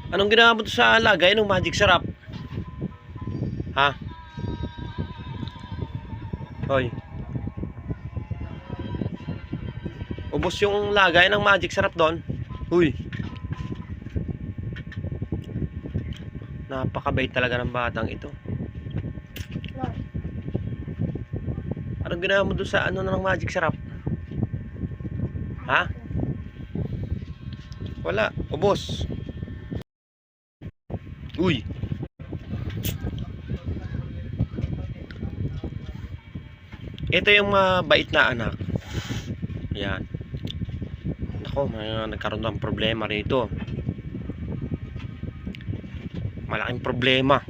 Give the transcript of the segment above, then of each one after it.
Anong ginawa mo to sa lagay ng magic sarap? Ha? Hoy. Ubos yung lagay ng magic sarap doon. Huy. Napakabait talaga ng batang ito. Anong ginawa mo doon sa ano ng magic sarap? Ha? Wala. Ubos. Uy. Ito yung mabait na anak. Yan. Nako, nagkaroon ng problema rito. Malaking problema.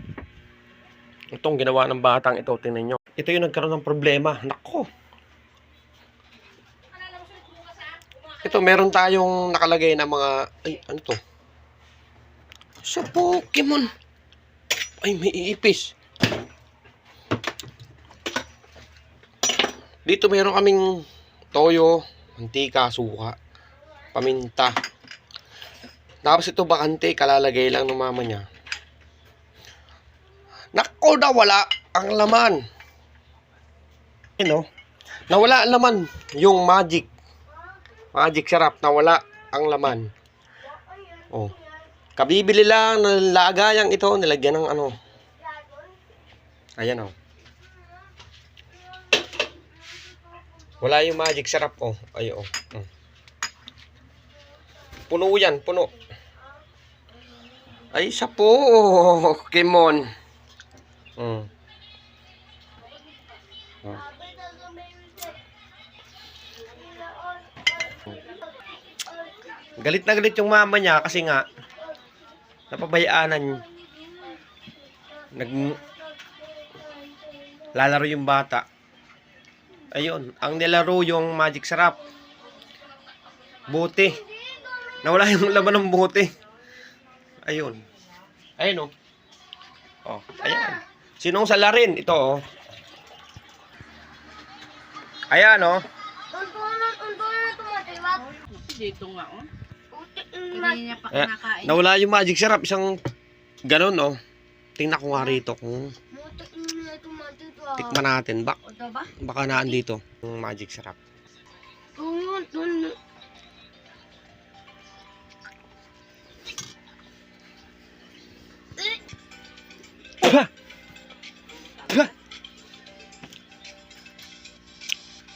Itong ginawa ng batang ito, tingnan nyo. Ito yung nagkaroon ng problema. Nako. Ito, meron tayong nakalagay na mga... Ay, ano to? Sa Pokemon. Ay, may iipis. Dito meron kaming toyo, mantika, suka, paminta. Tapos ito bakante, kalalagay lang ng mama niya. Nako, nawala ang laman. You know, nawala ang laman yung magic sarap, nawala ang laman. Oh. Kabibili lang ng lagayang ito, nilagyan ng ano. Ayan oh. Wala yung magic sarap oh. Ay oh. Puno yan, puno. Ay, siya po, Pokemon. Galit na galit yung mama niya kasi nga napabayaanan, lalaro yung bata. Ayun, ang nilaro yung magic sarap. Bote. Nawala yung laman ng bote. Ayun. Ayun oh. Oh, ayan. Sinong salarin? Ito oh. Ayan oh. Dito nga oh. Hindi niya pa kinakain. Nawala yung magic sarap. Isang ganun oh. Tingnan ko nga rito kung tikman natin. Baka naan dito yung magic sarap.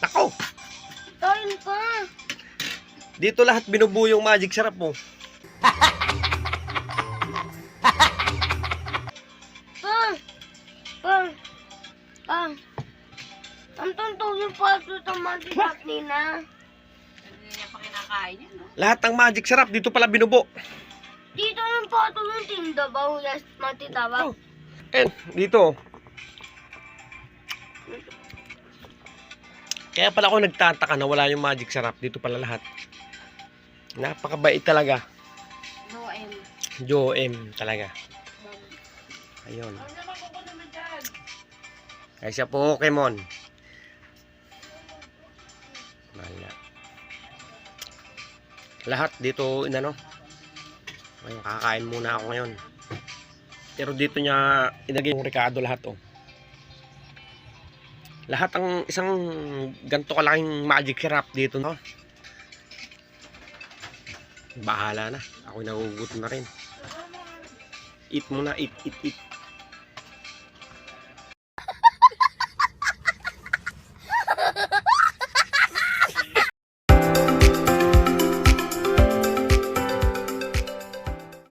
Nako! Dito lahat binubuo yung magic sarap mo. Ang tuntugin po ito sa magic sarap nina. Hindi niya pa kinakain yan no? Lahat ng magic sarap dito pala binubuo. Dito yung po ito yung tinda ba? Yes, matitawag. And dito. Kaya pala ako nagtataka na wala yung magic sarap. Dito pala lahat. Napakabait talaga. Joem talaga. Ayun. Ay siya Pokemon. Wala. Lahat dito inano. Ngayon kakain muna ako ngayon. Pero dito niya inagay yung rekado lahat oh. Lahat ang isang ganto kalaking magic sarap dito no. Bahala na. Ako nagugutom na rin. Eat muna, eat.